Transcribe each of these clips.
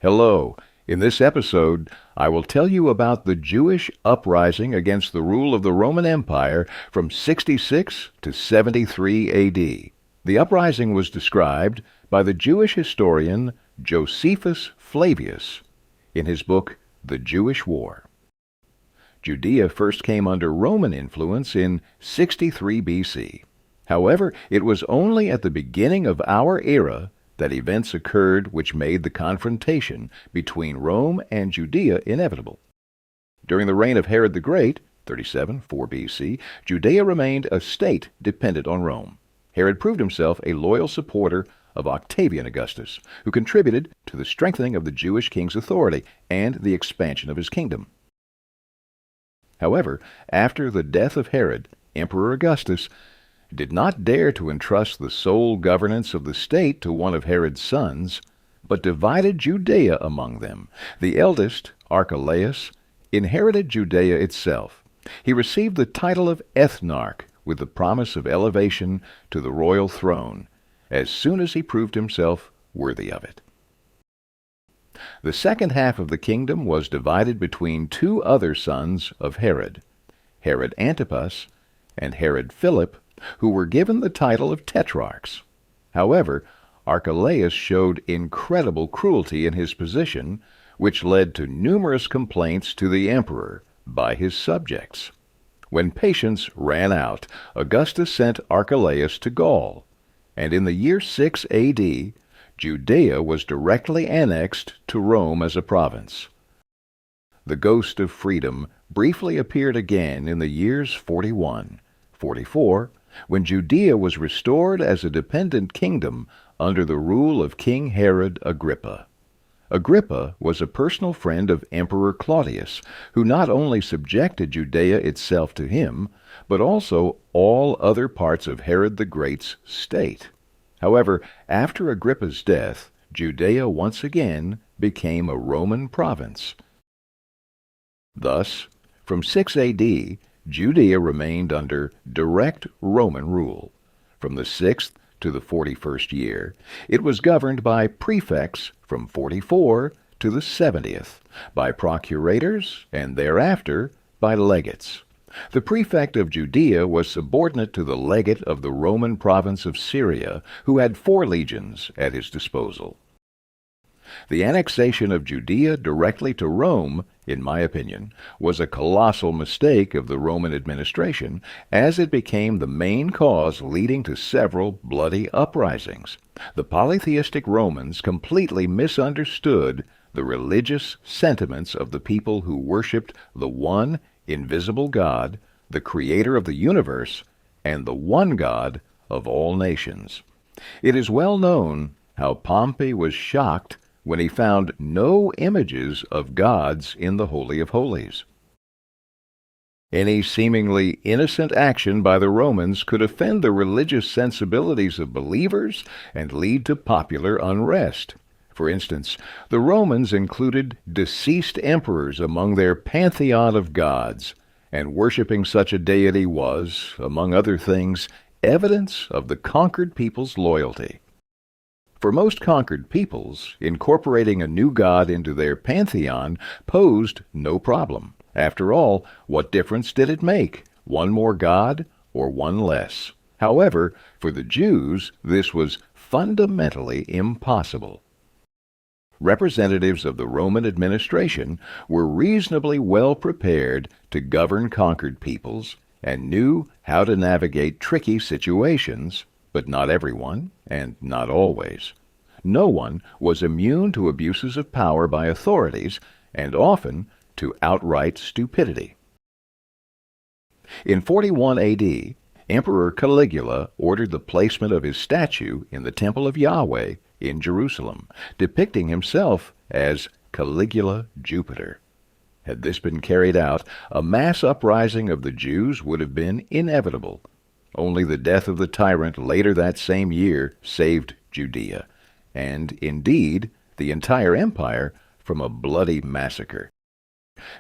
Hello. In this episode, I will tell you about the Jewish uprising against the rule of the Roman Empire from 66 to 73 A.D. The uprising was described by the Jewish historian Josephus Flavius in his book, The Jewish War. Judea first came under Roman influence in 63 B.C. However, it was only at the beginning of our era that events occurred which made the confrontation between Rome and Judea inevitable. During the reign of Herod the Great, 37-4 B.C., Judea remained a state dependent on Rome. Herod proved himself a loyal supporter of Octavian Augustus, who contributed to the strengthening of the Jewish king's authority and the expansion of his kingdom. However, after the death of Herod, Emperor Augustus did not dare to entrust the sole governance of the state to one of Herod's sons, but divided Judea among them. The eldest, Archelaus, inherited Judea itself. He received the title of ethnarch with the promise of elevation to the royal throne as soon as he proved himself worthy of it. The second half of the kingdom was divided between two other sons of Herod, Herod Antipas and Herod Philip, who were given the title of tetrarchs. However, Archelaus showed incredible cruelty in his position, which led to numerous complaints to the emperor by his subjects. When patience ran out, Augustus sent Archelaus to Gaul, and in the year 6 A.D., Judea was directly annexed to Rome as a province. The ghost of freedom briefly appeared again in the years 41, 44, when Judea was restored as a dependent kingdom under the rule of King Herod Agrippa. Agrippa was a personal friend of Emperor Claudius, who not only subjected Judea itself to him, but also all other parts of Herod the Great's state. However, after Agrippa's death, Judea once again became a Roman province. Thus, from 6 A.D., Judea remained under direct Roman rule. From the 6th to the 41st year, it was governed by prefects from 44 to the 70th, by procurators, and thereafter by legates. The prefect of Judea was subordinate to the legate of the Roman province of Syria, who had 4 legions at his disposal. The annexation of Judea directly to Rome, in my opinion, was a colossal mistake of the Roman administration, as it became the main cause leading to several bloody uprisings. The polytheistic Romans completely misunderstood the religious sentiments of the people who worshipped the one invisible God, the creator of the universe, and the one God of all nations. It is well known how Pompey was shocked when he found no images of gods in the Holy of Holies. Any seemingly innocent action by the Romans could offend the religious sensibilities of believers and lead to popular unrest. For instance, the Romans included deceased emperors among their pantheon of gods, and worshipping such a deity was, among other things, evidence of the conquered people's loyalty. For most conquered peoples, incorporating a new god into their pantheon posed no problem. After all, what difference did it make? One more god or one less? However, for the Jews, this was fundamentally impossible. Representatives of the Roman administration were reasonably well prepared to govern conquered peoples and knew how to navigate tricky situations, but not everyone, and not always. No one was immune to abuses of power by authorities, and often to outright stupidity. In 41 A.D., Emperor Caligula ordered the placement of his statue in the Temple of Yahweh in Jerusalem, depicting himself as Caligula Jupiter. Had this been carried out, a mass uprising of the Jews would have been inevitable. Only the death of the tyrant later that same year saved Judea, and indeed the entire empire, from a bloody massacre.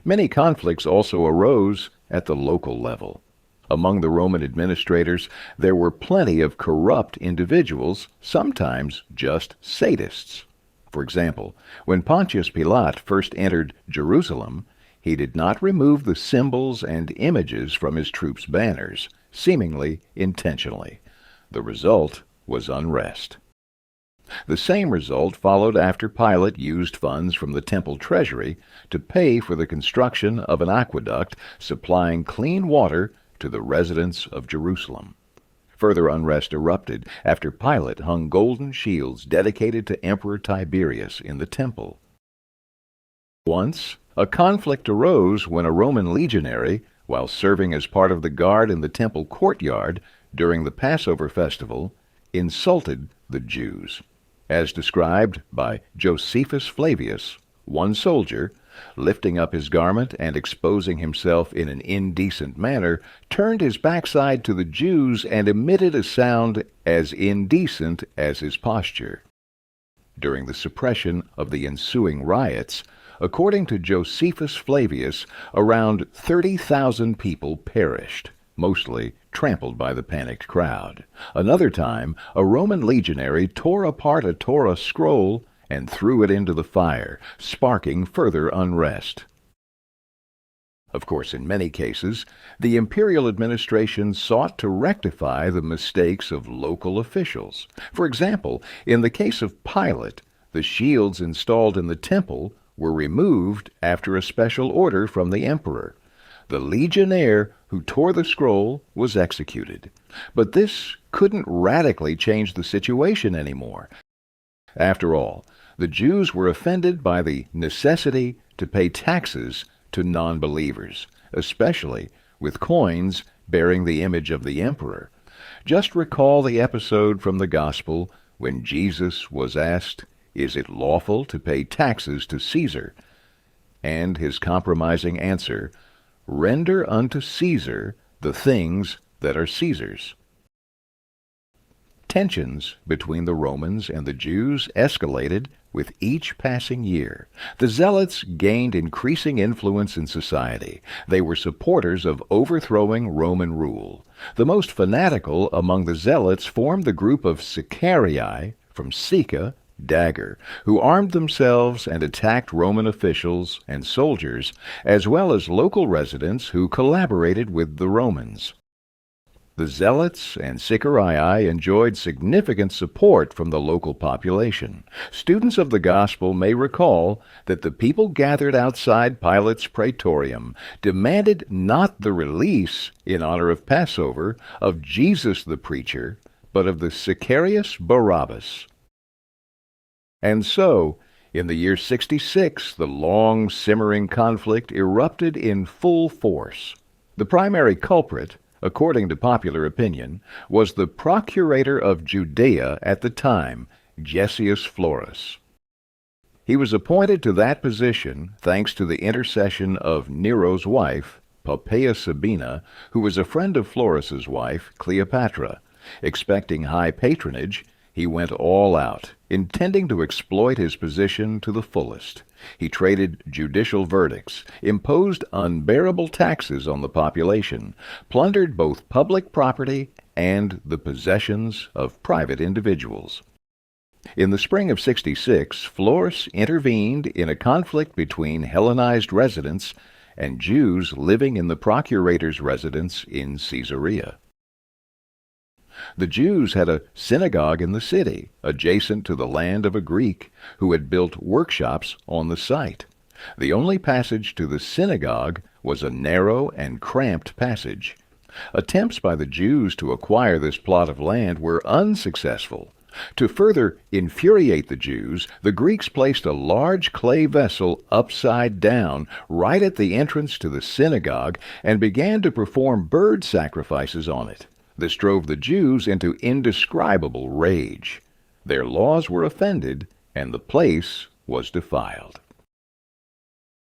Many conflicts also arose at the local level. Among the Roman administrators, there were plenty of corrupt individuals, sometimes just sadists. For example, when Pontius Pilate first entered Jerusalem, he did not remove the symbols and images from his troops' banners, seemingly intentionally. The result was unrest. The same result followed after Pilate used funds from the temple treasury to pay for the construction of an aqueduct supplying clean water to the residents of Jerusalem. Further unrest erupted after Pilate hung golden shields dedicated to Emperor Tiberius in the temple. Once, a conflict arose when a Roman legionary, while serving as part of the guard in the temple courtyard during the Passover festival, insulted the Jews. As described by Josephus Flavius, one soldier, lifting up his garment and exposing himself in an indecent manner, turned his backside to the Jews and emitted a sound as indecent as his posture. During the suppression of the ensuing riots, according to Josephus Flavius, around 30,000 people perished, mostly trampled by the panicked crowd. Another time, a Roman legionary tore apart a Torah scroll and threw it into the fire, sparking further unrest. Of course, in many cases, the imperial administration sought to rectify the mistakes of local officials. For example, in the case of Pilate, the shields installed in the temple were removed after a special order from the emperor. The legionnaire who tore the scroll was executed. But this couldn't radically change the situation anymore. After all, the Jews were offended by the necessity to pay taxes to non-believers, especially with coins bearing the image of the emperor. Just recall the episode from the Gospel when Jesus was asked, "Is it lawful to pay taxes to Caesar?" And his compromising answer, "Render unto Caesar the things that are Caesar's." Tensions between the Romans and the Jews escalated with each passing year. The Zealots gained increasing influence in society. They were supporters of overthrowing Roman rule. The most fanatical among the Zealots formed the group of Sicarii from Sica, dagger, who armed themselves and attacked Roman officials and soldiers, as well as local residents who collaborated with the Romans. The Zealots and Sicarii enjoyed significant support from the local population. Students of the Gospel may recall that the people gathered outside Pilate's praetorium demanded not the release, in honor of Passover, of Jesus the preacher, but of the Sicarius Barabbas. And so, in the year 66, the long, simmering conflict erupted in full force. The primary culprit, according to popular opinion, was the procurator of Judea at the time, Gestius Florus. He was appointed to that position thanks to the intercession of Nero's wife, Poppaea Sabina, who was a friend of Florus's wife, Cleopatra. Expecting high patronage, he went all out, intending to exploit his position to the fullest. He traded judicial verdicts, imposed unbearable taxes on the population, plundered both public property and the possessions of private individuals. In the spring of 66, Florus intervened in a conflict between Hellenized residents and Jews living in the procurator's residence in Caesarea. The Jews had a synagogue in the city, adjacent to the land of a Greek who had built workshops on the site. The only passage to the synagogue was a narrow and cramped passage. Attempts by the Jews to acquire this plot of land were unsuccessful. To further infuriate the Jews, the Greeks placed a large clay vessel upside down right at the entrance to the synagogue and began to perform bird sacrifices on it. This drove the Jews into indescribable rage. Their laws were offended, and the place was defiled.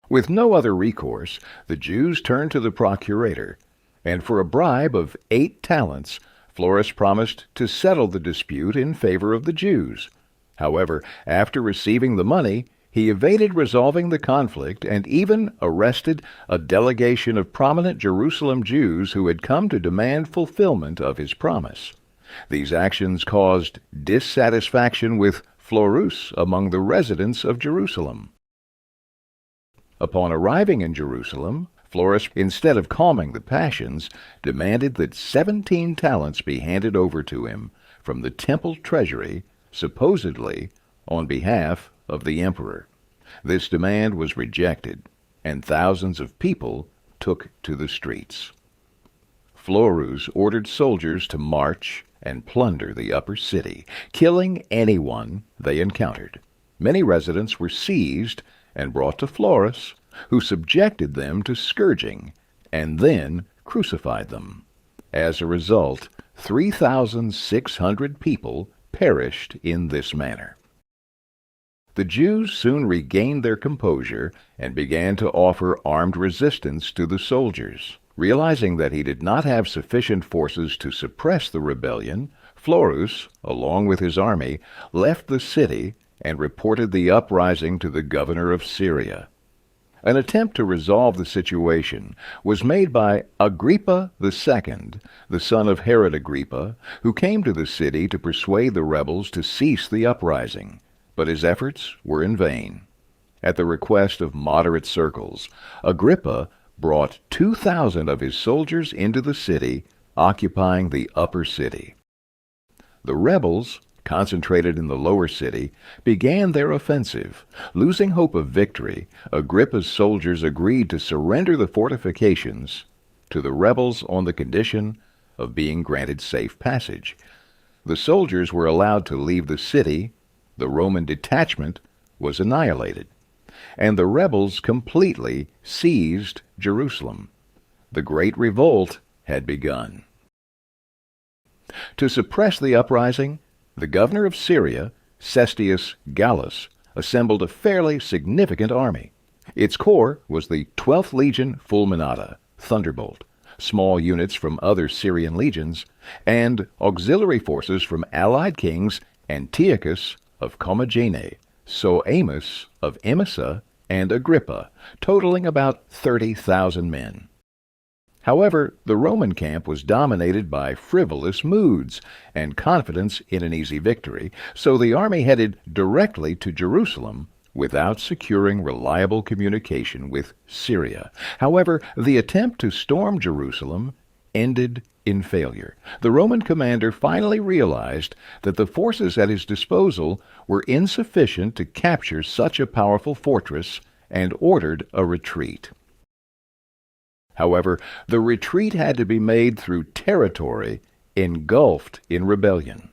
With no other recourse, the Jews turned to the procurator, and for a bribe of 8 talents, Florus promised to settle the dispute in favor of the Jews. However, after receiving the money, he evaded resolving the conflict and even arrested a delegation of prominent Jerusalem Jews who had come to demand fulfillment of his promise. These actions caused dissatisfaction with Florus among the residents of Jerusalem. Upon arriving in Jerusalem, Florus, instead of calming the passions, demanded that 17 talents be handed over to him from the temple treasury, supposedly on behalf of the emperor. This demand was rejected, and thousands of people took to the streets. Florus ordered soldiers to march and plunder the upper city, killing anyone they encountered. Many residents were seized and brought to Florus, who subjected them to scourging and then crucified them. As a result, 3,600 people perished in this manner. The Jews soon regained their composure and began to offer armed resistance to the soldiers. Realizing that he did not have sufficient forces to suppress the rebellion, Florus, along with his army, left the city and reported the uprising to the governor of Syria. An attempt to resolve the situation was made by Agrippa II, the son of Herod Agrippa, who came to the city to persuade the rebels to cease the uprising, but his efforts were in vain. At the request of moderate circles, Agrippa brought 2,000 of his soldiers into the city, occupying the upper city. The rebels, concentrated in the lower city, began their offensive. Losing hope of victory, Agrippa's soldiers agreed to surrender the fortifications to the rebels on the condition of being granted safe passage. The soldiers were allowed to leave the city, the Roman detachment was annihilated, and the rebels completely seized Jerusalem. The Great Revolt had begun. To suppress the uprising, the governor of Syria, Cestius Gallus, assembled a fairly significant army. Its core was the 12th Legion Fulminata, Thunderbolt, small units from other Syrian legions, and auxiliary forces from allied kings Antiochus of Commagene, Soamus of Emesa, and Agrippa, totaling about 30,000 men. However, the Roman camp was dominated by frivolous moods and confidence in an easy victory, so the army headed directly to Jerusalem without securing reliable communication with Syria. However, the attempt to storm Jerusalem ended in failure. The Roman commander finally realized that the forces at his disposal were insufficient to capture such a powerful fortress and ordered a retreat. However, the retreat had to be made through territory engulfed in rebellion.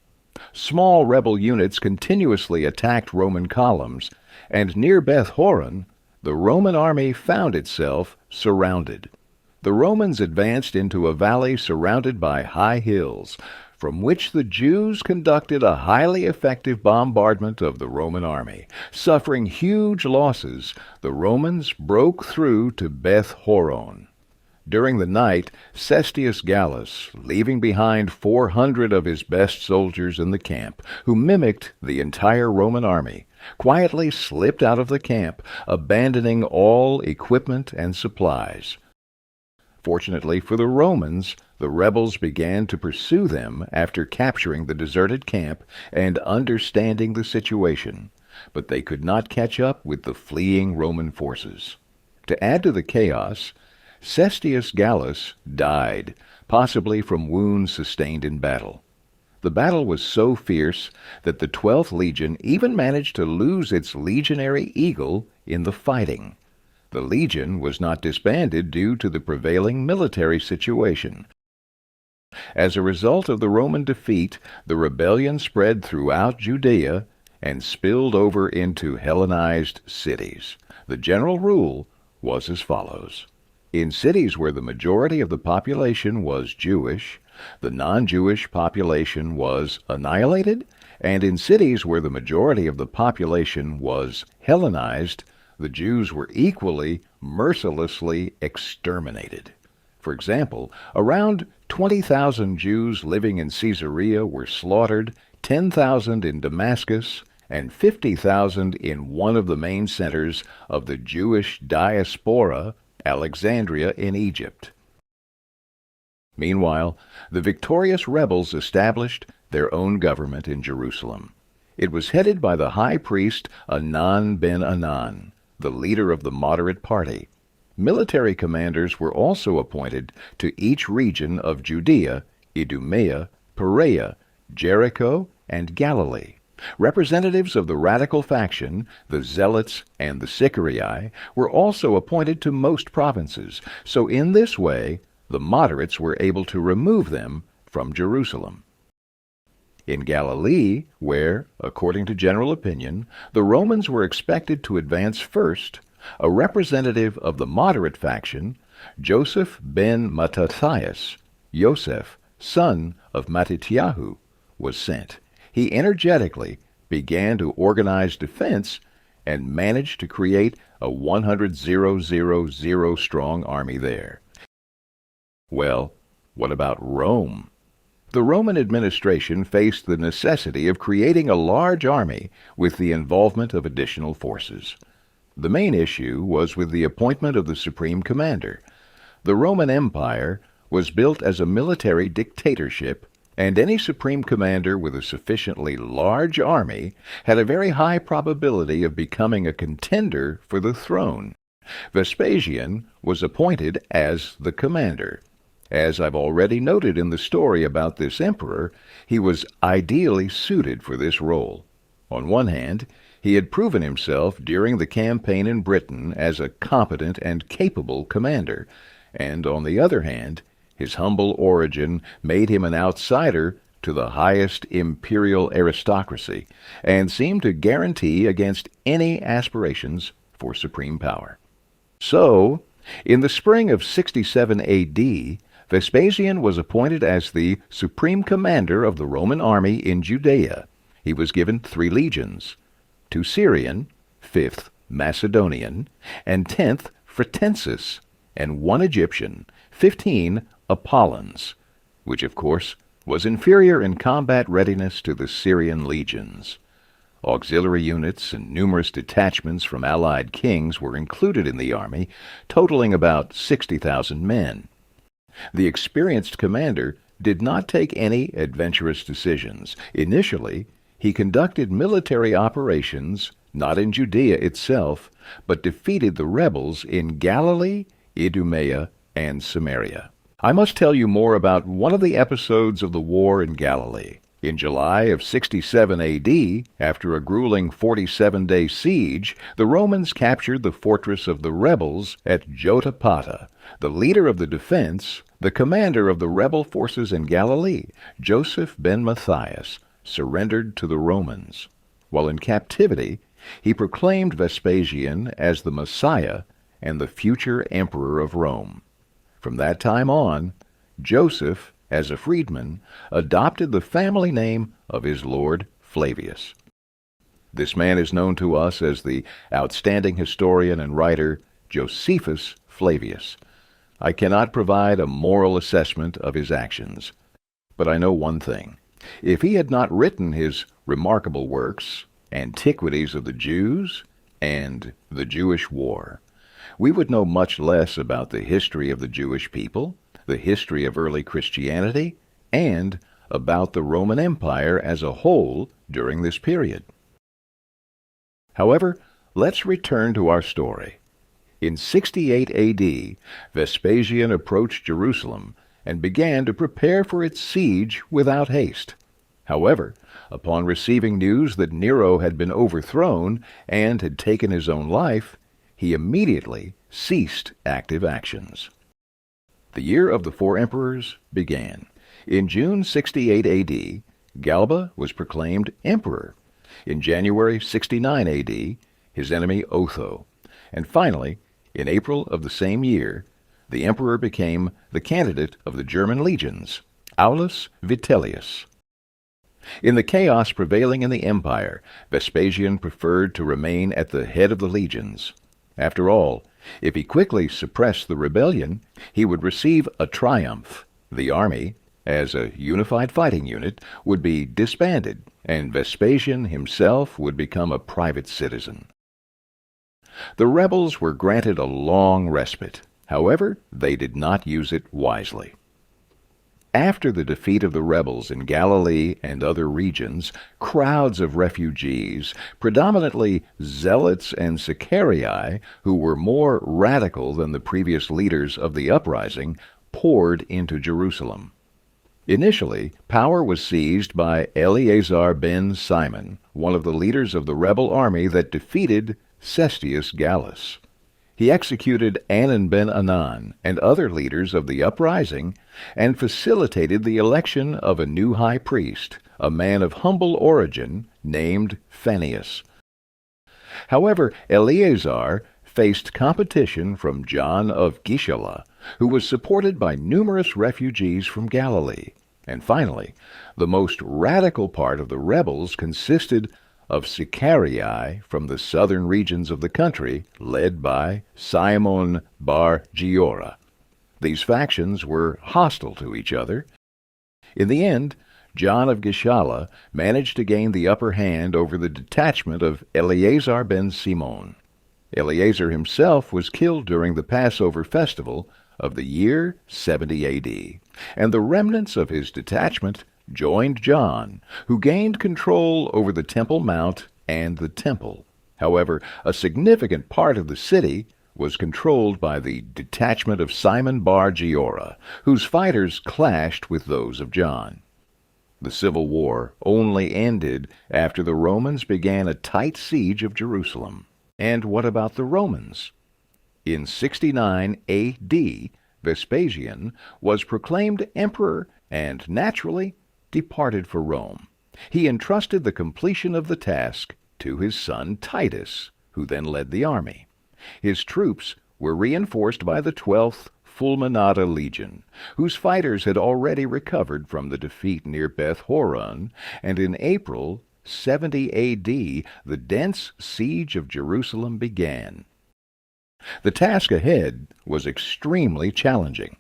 Small rebel units continuously attacked Roman columns, and near Beth-Horon, the Roman army found itself surrounded. The Romans advanced into a valley surrounded by high hills, from which the Jews conducted a highly effective bombardment of the Roman army. Suffering huge losses, the Romans broke through to Beth-Horon. During the night, Cestius Gallus, leaving behind 400 of his best soldiers in the camp, who mimicked the entire Roman army, quietly slipped out of the camp, abandoning all equipment and supplies. Fortunately for the Romans, the rebels began to pursue them after capturing the deserted camp and understanding the situation, but they could not catch up with the fleeing Roman forces. To add to the chaos, Cestius Gallus died, possibly from wounds sustained in battle. The battle was so fierce that the 12th Legion even managed to lose its legionary eagle in the fighting. The legion was not disbanded due to the prevailing military situation. As a result of the Roman defeat, the rebellion spread throughout Judea and spilled over into Hellenized cities. The general rule was as follows. In cities where the majority of the population was Jewish, the non-Jewish population was annihilated, and in cities where the majority of the population was Hellenized, the Jews were equally mercilessly exterminated. For example, around 20,000 Jews living in Caesarea were slaughtered, 10,000 in Damascus, and 50,000 in one of the main centers of the Jewish diaspora, Alexandria in Egypt. Meanwhile, the victorious rebels established their own government in Jerusalem. It was headed by the high priest Anan ben Anan, the leader of the moderate party. Military commanders were also appointed to each region of Judea, Idumea, Perea, Jericho, and Galilee. Representatives of the radical faction, the Zealots and the Sicarii, were also appointed to most provinces, so in this way the moderates were able to remove them from Jerusalem. In Galilee, where, according to general opinion, the Romans were expected to advance first, a representative of the moderate faction, Joseph ben Mattathias, Joseph, son of Mattatyahu, was sent. He energetically began to organize defense and managed to create a 100,000 strong army there. Well, what about Rome? The Roman administration faced the necessity of creating a large army with the involvement of additional forces. The main issue was with the appointment of the supreme commander. The Roman Empire was built as a military dictatorship, and any supreme commander with a sufficiently large army had a very high probability of becoming a contender for the throne. Vespasian was appointed as the commander. As I've already noted in the story about this emperor, he was ideally suited for this role. On one hand, he had proven himself during the campaign in Britain as a competent and capable commander, and on the other hand, his humble origin made him an outsider to the highest imperial aristocracy, and seemed to guarantee against any aspirations for supreme power. So, in the spring of 67 A.D., Vespasian was appointed as the supreme commander of the Roman army in Judea. He was given 3 legions, 2 Syrian, 5th Macedonian, and 10th Fretensis, and 1 Egyptian, 15 Apollons, which of course was inferior in combat readiness to the Syrian legions. Auxiliary units and numerous detachments from allied kings were included in the army, totaling about 60,000 men. The experienced commander did not take any adventurous decisions. Initially, he conducted military operations not in Judea itself, but defeated the rebels in Galilee, Idumea, and Samaria. I must tell you more about one of the episodes of the war in Galilee. In July of 67 A.D., after a grueling 47-day siege, the Romans captured the fortress of the rebels at Jotapata. The leader of the defense, the commander of the rebel forces in Galilee, Joseph ben Matthias, surrendered to the Romans. While in captivity, he proclaimed Vespasian as the Messiah and the future emperor of Rome. From that time on, Joseph, as a freedman, adopted the family name of his lord Flavius. This man is known to us as the outstanding historian and writer Josephus Flavius. I cannot provide a moral assessment of his actions, but I know one thing. If he had not written his remarkable works, Antiquities of the Jews and the Jewish War, we would know much less about the history of the Jewish people, the history of early Christianity, and about the Roman Empire as a whole during this period. However, let's return to our story. In 68 A.D., Vespasian approached Jerusalem and began to prepare for its siege without haste. However, upon receiving news that Nero had been overthrown and had taken his own life, he immediately ceased active actions. The year of the 4 emperors began. In June 68 A.D., Galba was proclaimed emperor. In January 69 A.D., his enemy Otho. And finally, in April of the same year, the emperor became the candidate of the German legions, Aulus Vitellius. In the chaos prevailing in the empire, Vespasian preferred to remain at the head of the legions. After all, if he quickly suppressed the rebellion, he would receive a triumph. The army, as a unified fighting unit, would be disbanded, and Vespasian himself would become a private citizen. The rebels were granted a long respite. However, they did not use it wisely. After the defeat of the rebels in Galilee and other regions, crowds of refugees, predominantly Zealots and Sicarii, who were more radical than the previous leaders of the uprising, poured into Jerusalem. Initially, power was seized by Eleazar ben Simon, one of the leaders of the rebel army that defeated Cestius Gallus. He executed Anan ben Anan and other leaders of the uprising and facilitated the election of a new high priest, a man of humble origin named Phineas. However, Eleazar faced competition from John of Gischala, who was supported by numerous refugees from Galilee. And finally, the most radical part of the rebels consisted of Sicarii from the southern regions of the country, led by Simon bar Giora. These factions were hostile to each other. In the end, John of Gischala managed to gain the upper hand over the detachment of Eleazar ben Simon. Eleazar himself was killed during the Passover festival of the year 70 A.D., and the remnants of his detachment joined John, who gained control over the Temple Mount and the Temple. However, a significant part of the city was controlled by the detachment of Simon bar Giora, whose fighters clashed with those of John. The civil war only ended after the Romans began a tight siege of Jerusalem. And what about the Romans? In 69 A.D., Vespasian was proclaimed emperor and, naturally, departed for Rome. He entrusted the completion of the task to his son Titus, who then led the army. His troops were reinforced by the 12th Fulminata Legion, whose fighters had already recovered from the defeat near Beth-Horon, and in April 70 A.D., the dense siege of Jerusalem began. The task ahead was extremely challenging.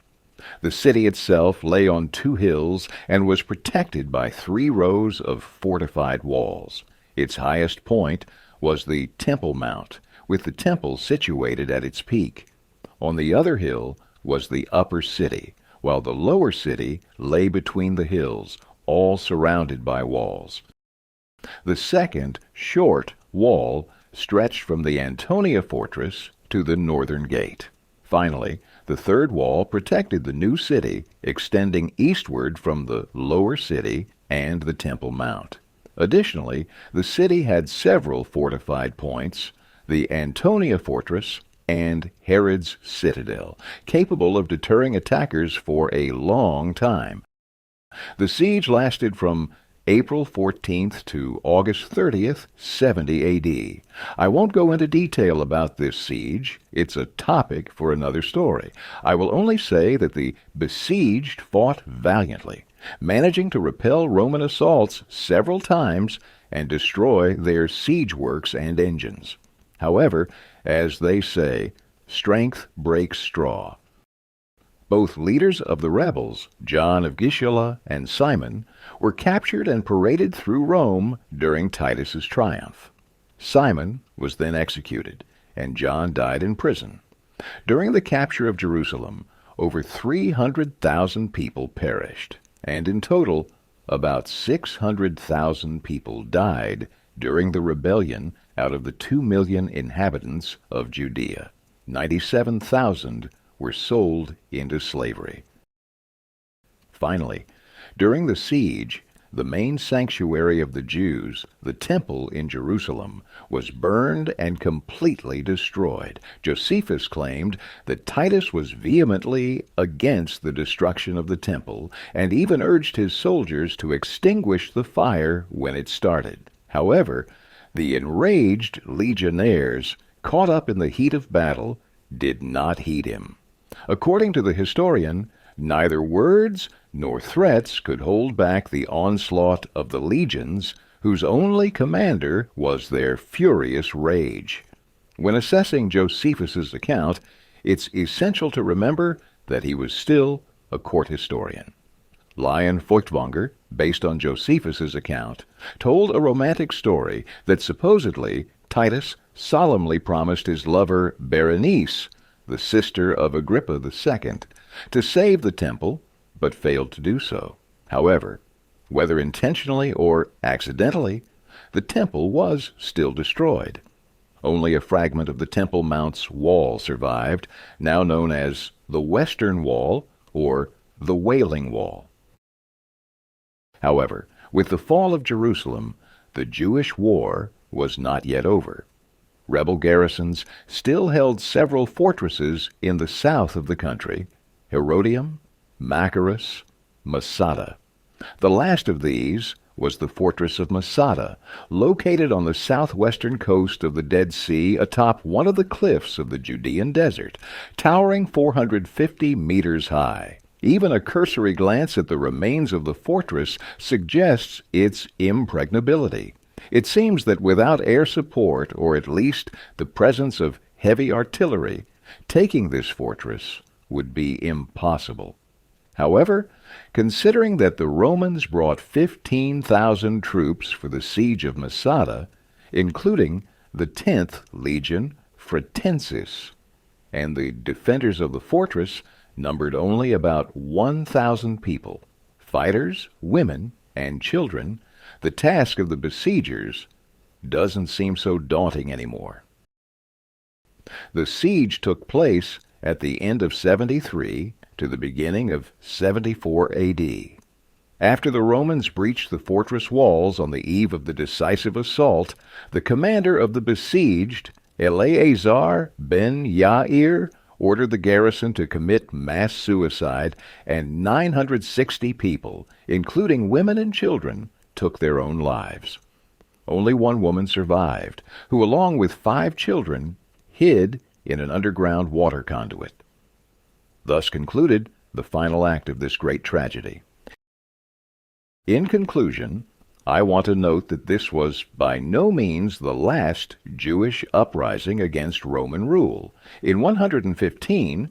The city itself lay on two hills and was protected by 3 rows of fortified walls. Its highest point was the Temple Mount, with the temple situated at its peak. On the other hill was the upper city, while the lower city lay between the hills, all surrounded by walls. The second, short wall stretched from the Antonia fortress to the northern gate. Finally, the third wall protected the new city, extending eastward from the lower city and the Temple Mount. Additionally, the city had several fortified points, the Antonia fortress and Herod's citadel, capable of deterring attackers for a long time. The siege lasted from April 14th to August 30th, 70 A.D. I won't go into detail about this siege. It's a topic for another story. I will only say that the besieged fought valiantly, managing to repel Roman assaults several times and destroy their siege works and engines. However, as they say, strength breaks straw. Both leaders of the rebels, John of Gischala and Simon, were captured and paraded through Rome during Titus's triumph. Simon was then executed, and John died in prison. During the capture of Jerusalem, over 300,000 people perished, and in total, about 600,000 people died during the rebellion out of the 2 million inhabitants of Judea. 97,000 were sold into slavery. Finally, during the siege, the main sanctuary of the Jews, the Temple in Jerusalem, was burned and completely destroyed. Josephus claimed that Titus was vehemently against the destruction of the Temple and even urged his soldiers to extinguish the fire when it started. However, the enraged legionnaires, caught up in the heat of battle, did not heed him. According to the historian, neither words nor threats could hold back the onslaught of the legions, whose only commander was their furious rage. When assessing Josephus's account, it's essential to remember that he was still a court historian. Lion Feuchtwanger, based on Josephus's account, told a romantic story that supposedly Titus solemnly promised his lover Berenice, the sister of Agrippa II, to save the temple, but failed to do so. However, whether intentionally or accidentally, the temple was still destroyed. Only a fragment of the Temple Mount's wall survived, now known as the Western Wall or the Wailing Wall. However, with the fall of Jerusalem, the Jewish war was not yet over. Rebel garrisons still held several fortresses in the south of the country: Herodium, Machaerus, Masada. The last of these was the fortress of Masada, located on the southwestern coast of the Dead Sea atop one of the cliffs of the Judean desert, towering 450 meters high. Even a cursory glance at the remains of the fortress suggests its impregnability. It seems that without air support, or at least the presence of heavy artillery, taking this fortress would be impossible. However, considering that the Romans brought 15,000 troops for the siege of Masada, including the 10th Legion Fretensis, and the defenders of the fortress numbered only about 1,000 people, fighters, women, and children, the task of the besiegers doesn't seem so daunting anymore. The siege took place at the end of 73 to the beginning of 74 A.D. After the Romans breached the fortress walls on the eve of the decisive assault, the commander of the besieged, Eleazar ben Yair, ordered the garrison to commit mass suicide, and 960 people, including women and children, took their own lives. Only one woman survived, who, along with 5 children, hid in an underground water conduit. Thus concluded the final act of this great tragedy. In conclusion, I want to note that this was by no means the last Jewish uprising against Roman rule. In 117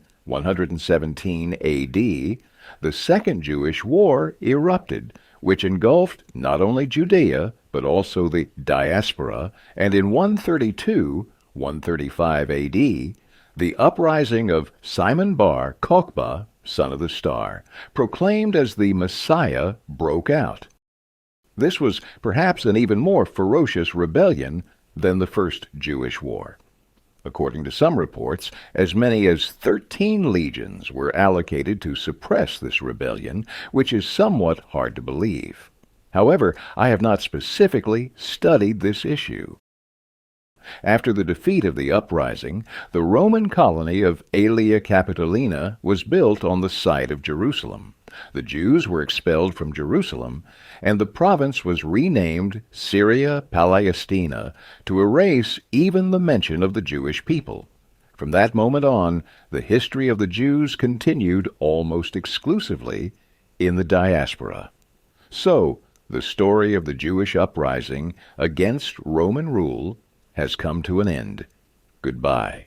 A.D., the Second Jewish War erupted, which engulfed not only Judea, but also the diaspora, and in 135 A.D., the uprising of Simon Bar Kokhba, son of the Star, proclaimed as the Messiah, broke out. This was perhaps an even more ferocious rebellion than the First Jewish War. According to some reports, as many as 13 legions were allocated to suppress this rebellion, which is somewhat hard to believe. However, I have not specifically studied this issue. After the defeat of the uprising, the Roman colony of Aelia Capitolina was built on the site of Jerusalem. The Jews were expelled from Jerusalem, and the province was renamed Syria Palestina to erase even the mention of the Jewish people. From that moment on, the history of the Jews continued almost exclusively in the diaspora. So, the story of the Jewish uprising against Roman rule has come to an end. Goodbye.